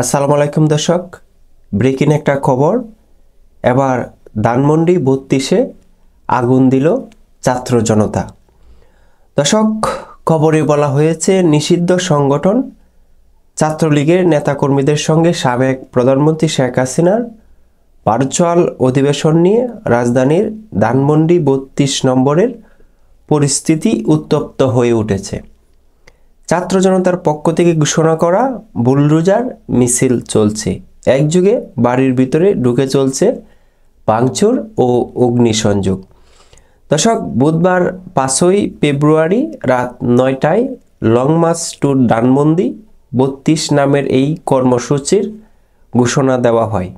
আসসালামু আলাইকুম দর্শক, ব্রেকিং একটা খবর। এবার ধানমন্ডি ৩২-এ আগুন দিল ছাত্র জনতা। দর্শক, খবরে বলা হয়েছে নিষিদ্ধ সংগঠন ছাত্রলীগের নেতাকর্মীদের সঙ্গে সাবেক প্রধানমন্ত্রী শেখ হাসিনার ভার্চুয়াল অধিবেশন নিয়ে রাজধানীর ধানমন্ডি ৩২ নম্বরের পরিস্থিতি উত্তপ্ত হয়ে উঠেছে। ছাত্র জনতার পক্ষ থেকে ঘোষণা করা বুলডোজার মিছিল চলছে। একযুগে বাড়ির ভিতরে ঢুকে চলছে ভাঙচুর ও অগ্নিসংযোগ। দর্শক, বুধবার 5ই ফেব্রুয়ারি রাত 9টায় লং মার্চ টু ধানমন্ডি ৩২ নামের এই কর্মসূচির ঘোষণা দেওয়া হয়।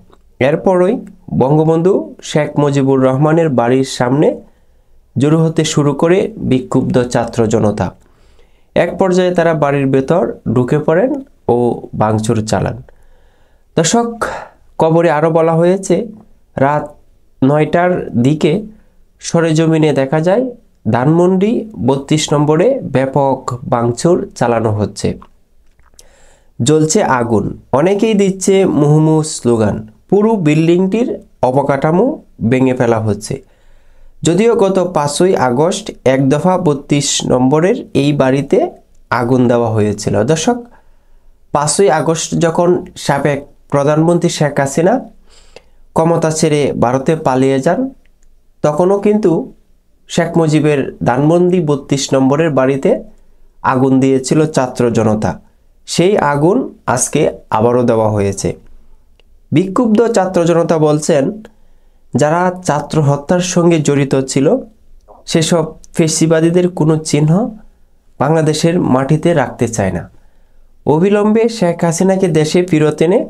এরপরই বঙ্গবন্ধু শেখ মুজিবুর রহমানের বাড়ির সামনে জড়ো হতে শুরু করে বিক্ষুব্ধ ছাত্র জনতা। এক পর্যায়ে তারা বাড়ির ভেতর ঢুকে পড়েন ও ভাঙচুর চালান। দর্শক, খবরে আরও বলা হয়েছে রাত 9টার দিকে সরেজমিনে দেখা যায় ধানমন্ডি ৩২ নম্বরে ব্যাপক ভাঙচুর চালানো হচ্ছে, জ্বলছে আগুন, অনেকেই দিচ্ছে মুহুর্মুহু স্লোগান, পুরো বিল্ডিংটির অবকাঠামো ভেঙে ফেলা হচ্ছে। যদিও গত 5ই আগস্ট এক দফা ৩২ নম্বরের এই বাড়িতে আগুন দেওয়া হয়েছিল। দর্শক, 5ই আগস্ট যখন সাবেক প্রধানমন্ত্রী শেখ হাসিনা ক্ষমতা ছেড়ে ভারতে পালিয়ে যান, তখনও কিন্তু শেখ মুজিবের ধানমন্ডি ৩২ নম্বরের বাড়িতে আগুন দিয়েছিল ছাত্র জনতা। সেই আগুন আজকে আবারও দেওয়া হয়েছে। বিক্ষুব্ধ ছাত্র জনতা বলছেন, যারা ছাত্র হত্যার সঙ্গে জড়িত ছিল সেসব ফ্যাসিবাদীদের কোনো চিহ্ন বাংলাদেশের মাটিতে রাখতে চায় না। অবিলম্বে শেখ হাসিনাকে দেশে ফেরত এনে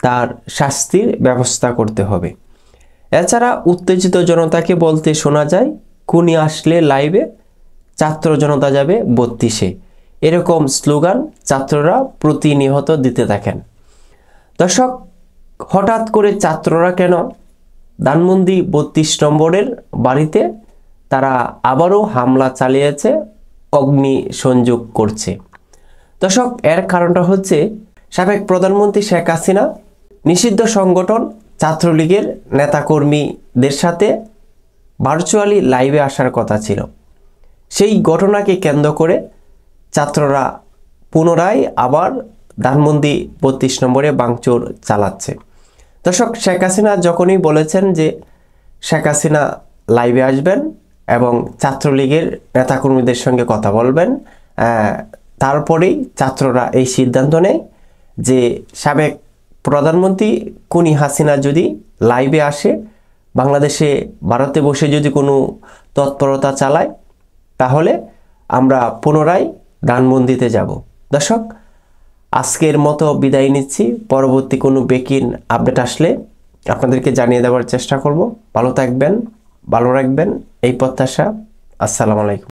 তার শাস্তির ব্যবস্থা করতে হবে। এছাড়া উত্তেজিত জনতাকে বলতে শোনা যায়, খুনি আসলে লাইভে ছাত্র জনতা যাবে ৩২-এ। এরকম স্লোগান ছাত্ররা প্রতিনিয়ত দিতে থাকেন। দর্শক, হঠাৎ করে ছাত্ররা কেন ধানমন্ডি ৩২ নম্বরের বাড়িতে তারা আবারও হামলা চালিয়েছে, অগ্নি সংযোগ করছে? দর্শক, এর কারণটা হচ্ছে সাবেক প্রধানমন্ত্রী শেখ হাসিনা নিষিদ্ধ সংগঠন ছাত্রলীগের নেতাকর্মীদের সাথে ভার্চুয়ালি লাইভে আসার কথা ছিল। সেই ঘটনাকে কেন্দ্র করে ছাত্ররা পুনরায় আবার ধানমন্ডি ৩২ নম্বরে ভাঙচুর চালাচ্ছে। দর্শক, শেখ হাসিনা যখনই বলেছেন যে শেখ হাসিনা লাইভে আসবেন এবং ছাত্রলীগের নেতাকর্মীদের সঙ্গে কথা বলবেন, তারপরেই ছাত্ররা এই সিদ্ধান্ত নেয় যে সাবেক প্রধানমন্ত্রী খুনি হাসিনা যদি লাইভে আসে, বাংলাদেশে ভারতে বসে যদি কোনো তৎপরতা চালায়, তাহলে আমরা পুনরায় ধানমন্ডিতে যাব। দর্শক, আজকের মতো বিদায় নিচ্ছি। পরবর্তী কোনো ব্রেকিং আপডেট আসলে আপনাদেরকে জানিয়ে দেওয়ার চেষ্টা করব। ভালো থাকবেন, ভালো রাখবেন এই প্রত্যাশা। আসসালামু আলাইকুম।